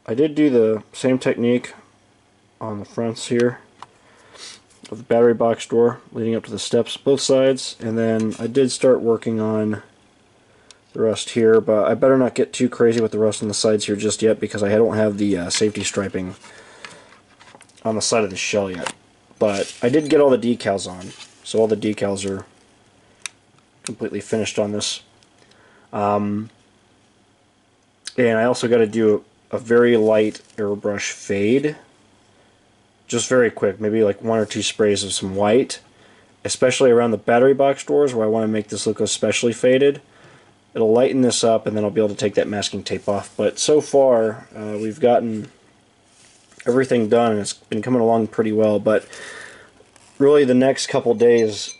I did do the same technique on the fronts here of the battery box door leading up to the steps both sides, and then I did start working on the rust here, but I better not get too crazy with the rust on the sides here just yet because I don't have the safety striping on the side of the shell yet. But I did get all the decals on, so all the decals are completely finished on this. And I also got to do a very light airbrush fade, just very quick, maybe like 1 or 2 sprays of some white, especially around the battery box doors where I want to make this look especially faded. It'll lighten this up, and then I'll be able to take that masking tape off. But so far, we've gotten everything done, and it's been coming along pretty well. But really, the next couple days,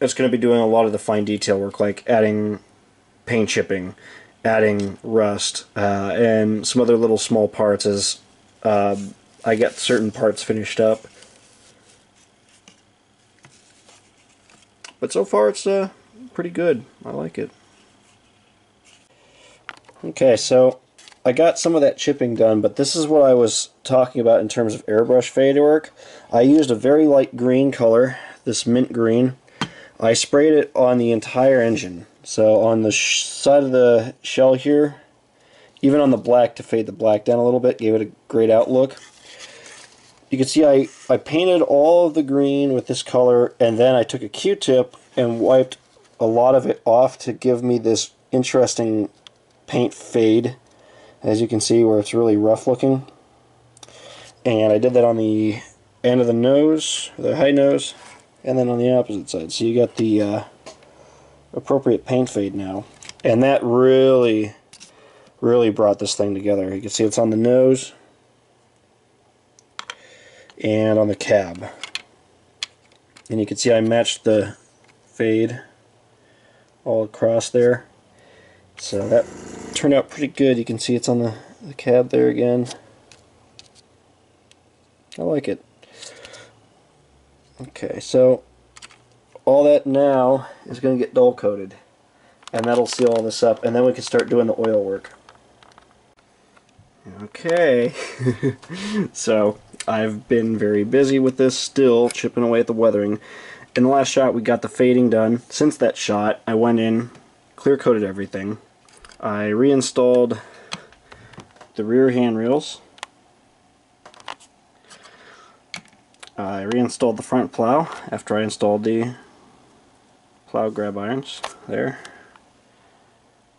it's going to be doing a lot of the fine detail work, like adding paint chipping, adding rust, and some other little small parts as I get certain parts finished up. But so far, it's pretty good. I like it. Okay, so I got some of that chipping done, but this is what I was talking about in terms of airbrush fade work. I used a very light green color, this mint green. I sprayed it on the entire engine. So on the side of the shell here, even on the black to fade the black down a little bit, gave it a great outlook. You can see I painted all of the green with this color, and then I took a Q-tip and wiped a lot of it off to give me this interesting paint fade, as you can see, where it's really rough looking. And I did that on the end of the nose, the high nose, and then on the opposite side. So you got the appropriate paint fade now. And that really brought this thing together. You can see it's on the nose and on the cab. And you can see I matched the fade all across there. So that turned out pretty good. You can see it's on the cab there again. I like it. Okay, so all that now is going to get dull coated, and that'll seal all this up, and then we can start doing the oil work. Okay, so I've been very busy with this still, chipping away at the weathering. In the last shot we got the fading done. Since that shot I went in, clear coated everything. I reinstalled the rear handrails. I reinstalled the front plow after I installed the plow grab irons there.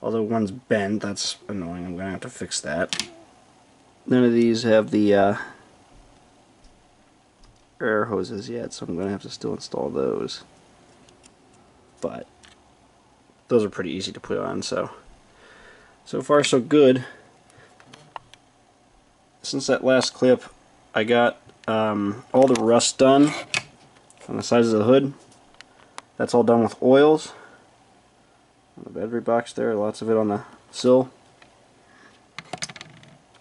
Although one's bent, that's annoying. I'm going to have to fix that. None of these have the air hoses yet, so I'm going to have to still install those. But those are pretty easy to put on, so far so good. Since that last clip, I got all the rust done on the sides of the hood. That's all done with oils. On the battery box there, lots of it on the sill.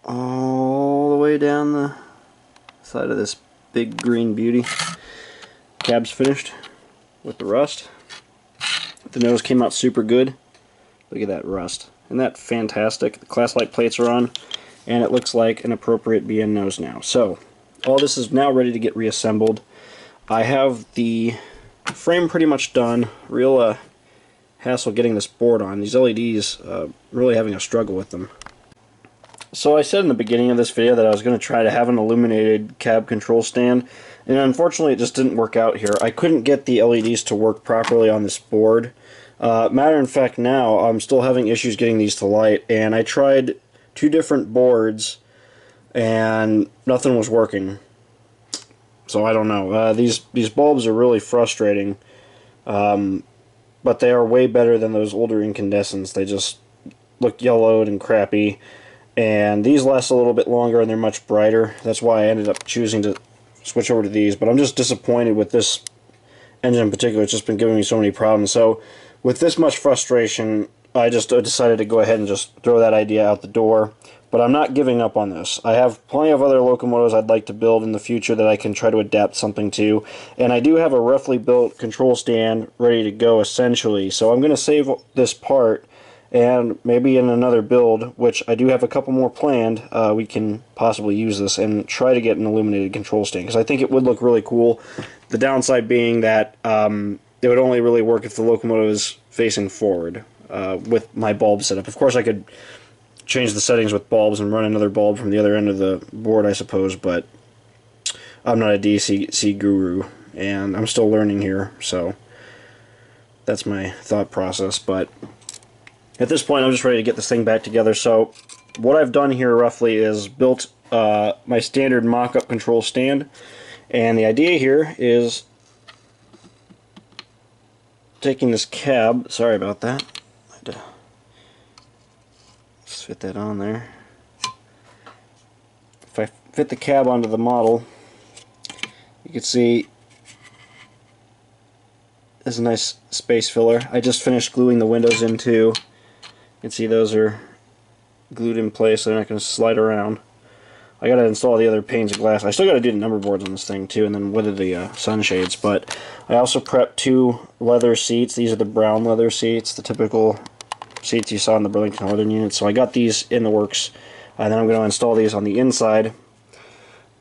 All the way down the side of this big green beauty. Cab's finished with the rust. The nose came out super good. Look at that rust. Isn't that fantastic? The class light plates are on, and it looks like an appropriate BN nose now. So, all this is now ready to get reassembled. I have the frame pretty much done. Real hassle getting this board on. These LEDs, really having a struggle with them. So I said in the beginning of this video that I was going to try to have an illuminated cab control stand, and unfortunately it just didn't work out here. I couldn't get the LEDs to work properly on this board. Matter of fact, now I'm still having issues getting these to light, and I tried 2 different boards and nothing was working. So I don't know. These bulbs are really frustrating, but they are way better than those older incandescents. They just look yellowed and crappy, and these last a little bit longer and they're much brighter. That's why I ended up choosing to switch over to these, but I'm just disappointed with this engine in particular. It's just been giving me so many problems. So with this much frustration, I just decided to go ahead and just throw that idea out the door. But I'm not giving up on this. I have plenty of other locomotives I'd like to build in the future that I can try to adapt something to. And I do have a roughly built control stand ready to go essentially. So I'm going to save this part and maybe in another build, which I do have a couple more planned, we can possibly use this and try to get an illuminated control stand, because I think it would look really cool. The downside being that it would only really work if the locomotive is facing forward with my bulb setup. Of course, I could change the settings with bulbs and run another bulb from the other end of the board, I suppose, but I'm not a DC guru, and I'm still learning here, so that's my thought process. But at this point, I'm just ready to get this thing back together. So what I've done here roughly is built my standard mock-up control stand, and the idea here is taking this cab, sorry about that, I had to just fit that on there. If I fit the cab onto the model, you can see there's a nice space filler. I just finished gluing the windows in too. You can see those are glued in place, so they're not going to slide around. I got to install the other panes of glass. I still got to do the number boards on this thing too, and then weather the sunshades. But I also prepped 2 leather seats. These are the brown leather seats, the typical seats you saw in the Burlington Northern unit. So I got these in the works, and then I'm going to install these on the inside.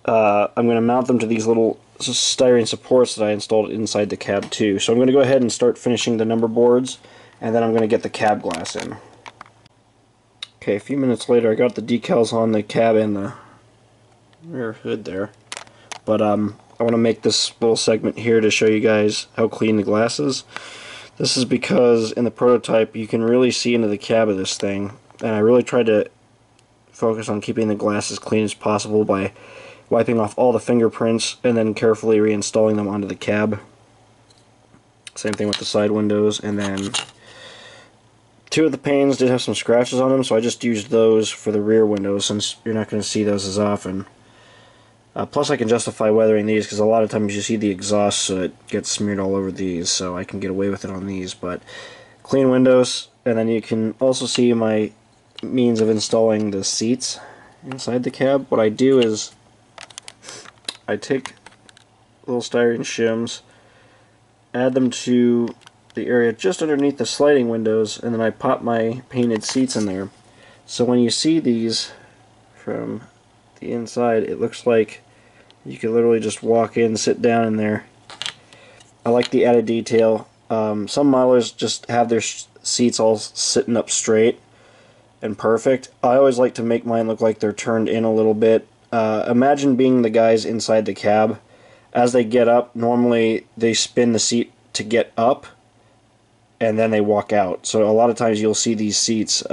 I'm going to mount them to these little styrene supports that I installed inside the cab too. So I'm going to go ahead and start finishing the number boards, and then I'm going to get the cab glass in. Okay, a few minutes later I got the decals on the cab and the rear hood there. But I want to make this little segment here to show you guys how clean the glass is. This is because in the prototype you can really see into the cab of this thing, and I really tried to focus on keeping the glass as clean as possible by wiping off all the fingerprints and then carefully reinstalling them onto the cab. Same thing with the side windows, and then 2 of the panes did have some scratches on them, so I just used those for the rear windows since you're not going to see those as often. Plus I can justify weathering these because a lot of times you see the exhaust soot gets smeared all over these, so I can get away with it on these. But clean windows, and then you can also see my means of installing the seats inside the cab. What I do is I take little styrene shims, add them to the area just underneath the sliding windows, and then I pop my painted seats in there. So when you see these from the inside, it looks like you can literally just walk in, sit down in there. I like the added detail. Some modelers just have their seats all sitting up straight and perfect. I always like to make mine look like they're turned in a little bit. Imagine being the guys inside the cab. As they get up, normally they spin the seat to get up, and then they walk out. So a lot of times you'll see these seats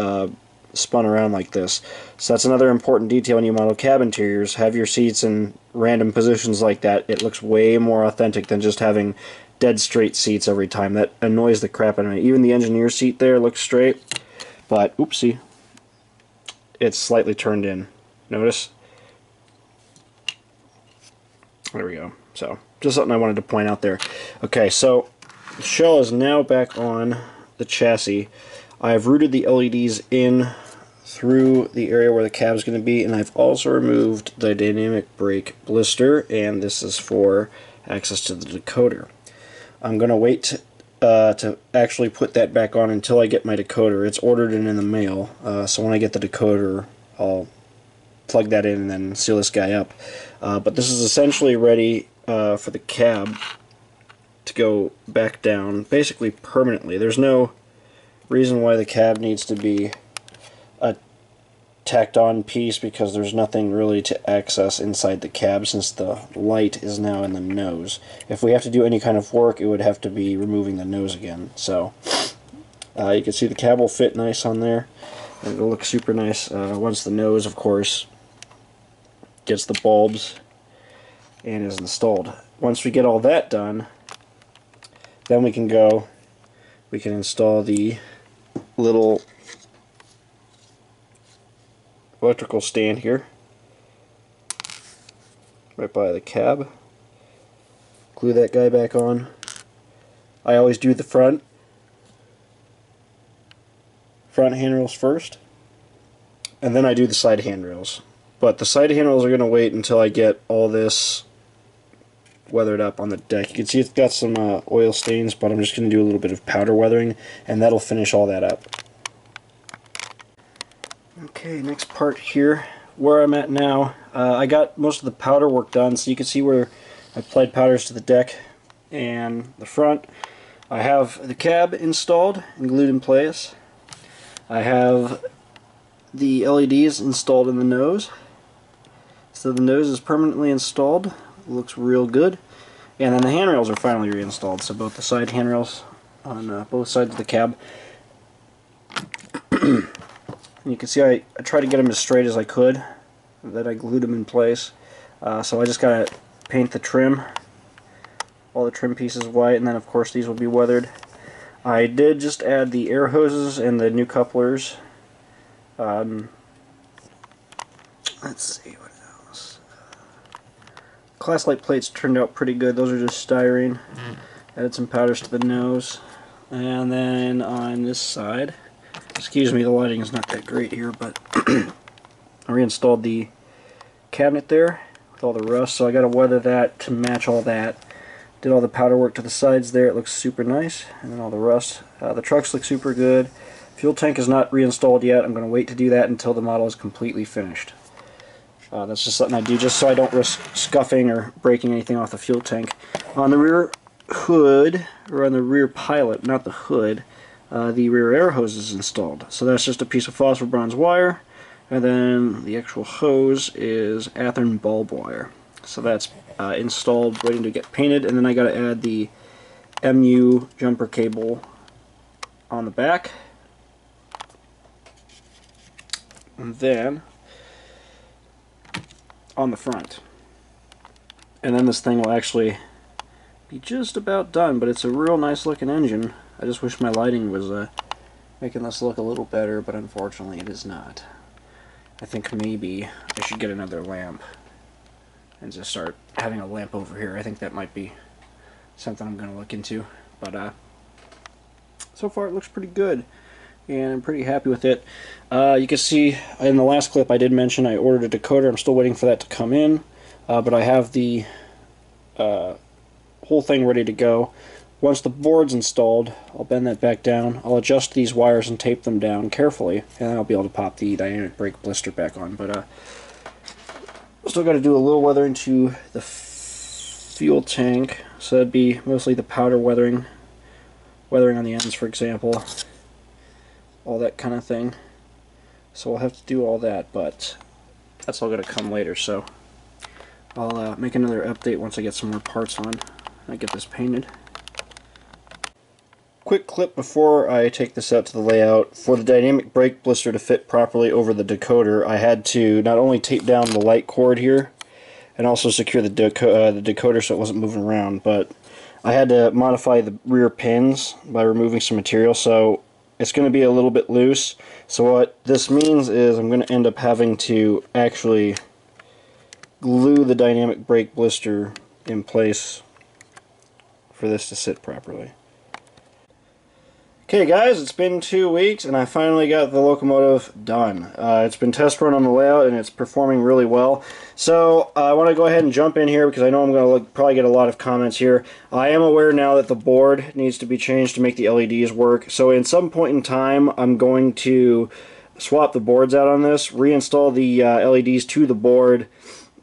spun around like this. So that's another important detail when you model cab interiors. Have your seats in random positions like that. It looks way more authentic than just having dead straight seats every time. That annoys the crap out of me. Even the engineer seat there looks straight, but oopsie, it's slightly turned in. Notice? There we go. So just something I wanted to point out there. Okay, so the shell is now back on the chassis. I've routed the LEDs in through the area where the cab is going to be, and I've also removed the dynamic brake blister, and this is for access to the decoder. I'm going to wait to actually put that back on until I get my decoder. It's ordered and in the mail, so when I get the decoder I'll plug that in and then seal this guy up. But this is essentially ready for the cab to go back down basically permanently. There's no reason why the cab needs to be a tacked on piece, because there's nothing really to access inside the cab since the light is now in the nose. If we have to do any kind of work, it would have to be removing the nose again. So you can see the cab will fit nice on there, and it'll look super nice once the nose, of course, gets the bulbs and is installed. Once we get all that done, then we can install the little electrical stand here right by the cab. Glue that guy back on. I always do the front handrails first, and then I do the side handrails. But the side handrails are going to wait until I get all this weathered up on the deck. You can see it's got some oil stains, but I'm just going to do a little bit of powder weathering, and that'll finish all that up. Okay, next part here, where I'm at now. I got most of the powder work done, so you can see where I applied powders to the deck and the front. I have the cab installed and glued in place. I have the LEDs installed in the nose. So the nose is permanently installed. It looks real good. And then the handrails are finally reinstalled. So both the side handrails on both sides of the cab. And you can see I tried to get them as straight as I could. That I glued them in place. So I just gotta paint the trim. All the trim pieces white, and then of course these will be weathered. I did just add the air hoses and the new couplers. Let's see what else. Class light plates turned out pretty good. Those are just styrene. Added some powders to the nose. And then on this side, excuse me, the lighting is not that great here, but I reinstalled the cabinet there with all the rust, so I got to weather that to match all that. Did all the powder work to the sides there. It looks super nice. And then all the rust. The trucks look super good. Fuel tank is not reinstalled yet. I'm going to wait to do that until the model is completely finished. That's just something I do just so I don't risk scuffing or breaking anything off the fuel tank. On the rear hood, or on the rear pilot, not the hood, the rear air hose is installed. So that's just a piece of phosphor bronze wire, and then the actual hose is Athearn bulb wire. So that's installed, waiting to get painted, and then I got to add the MU jumper cable on the back. And then on the front. And then this thing will actually be just about done, but it's a real nice looking engine. I just wish my lighting was making this look a little better, but unfortunately it is not. I think maybe I should get another lamp and just start having a lamp over here. I think that might be something I'm going to look into. But so far it looks pretty good, and I'm pretty happy with it. You can see in the last clip I did mention I ordered a decoder. I'm still waiting for that to come in, but I have the whole thing ready to go. Once the board's installed, I'll bend that back down. I'll adjust these wires and tape them down carefully, and then I'll be able to pop the dynamic brake blister back on. But still got to do a little weathering to the fuel tank, so that'd be mostly the powder weathering on the ends, for example, all that kind of thing. So we'll have to do all that, but that's all going to come later. So I'll make another update once I get some more parts on and I get this painted. Quick clip before I take this out to the layout. For the dynamic brake blister to fit properly over the decoder, I had to not only tape down the light cord here and also secure the decoder so it wasn't moving around, but I had to modify the rear pins by removing some material, so it's going to be a little bit loose. So what this means is I'm going to end up having to actually glue the dynamic brake blister in place for this to sit properly. Okay guys, it's been 2 weeks and I finally got the locomotive done. It's been test run on the layout and it's performing really well. So I want to go ahead and jump in here because I know I'm going to probably get a lot of comments here. I am aware now that the board needs to be changed to make the LEDs work. So in some point in time I'm going to swap the boards out on this, reinstall the LEDs to the board,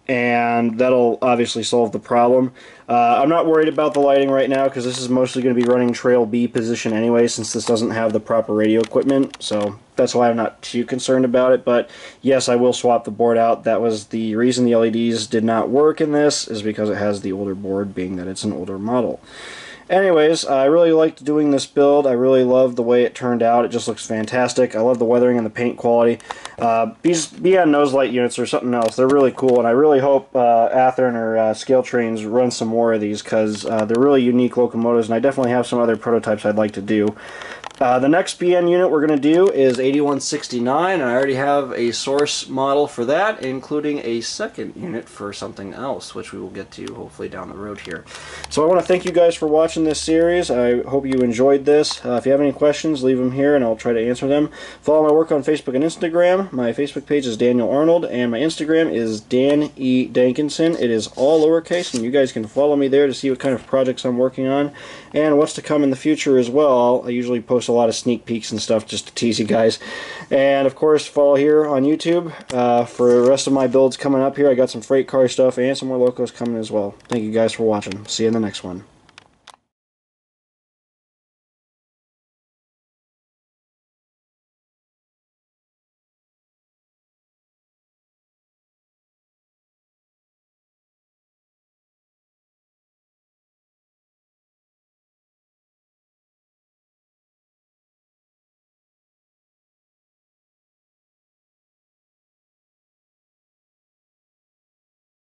and that'll obviously solve the problem. I'm not worried about the lighting right now because this is mostly going to be running Trail B position anyway, since this doesn't have the proper radio equipment, so that's why I'm not too concerned about it. But yes, I will swap the board out. That was the reason the LEDs did not work in this, is because it has the older board, being that it's an older model. Anyways, I really liked doing this build. I really love the way it turned out. It just looks fantastic. I love the weathering and the paint quality. These BN nose light units or something else, they're really cool, and I really hope Athearn or Scale Trains run some more of these, because they're really unique locomotives, and I definitely have some other prototypes I'd like to do. The next BN unit we're going to do is 8169, and I already have a source model for that, including a second unit for something else, which we will get to hopefully down the road here. So I want to thank you guys for watching watching this series. I hope you enjoyed this. If you have any questions, leave them here and I'll try to answer them. Follow my work on Facebook and Instagram. My Facebook page is Daniel Arnold and my Instagram is Dan E. Dankinson. It is all lowercase, and you guys can follow me there to see what kind of projects I'm working on and what's to come in the future as well. I usually post a lot of sneak peeks and stuff just to tease you guys. And of course, follow here on YouTube for the rest of my builds coming up here. I got some freight car stuff and some more locos coming as well. Thank you guys for watching. See you in the next one.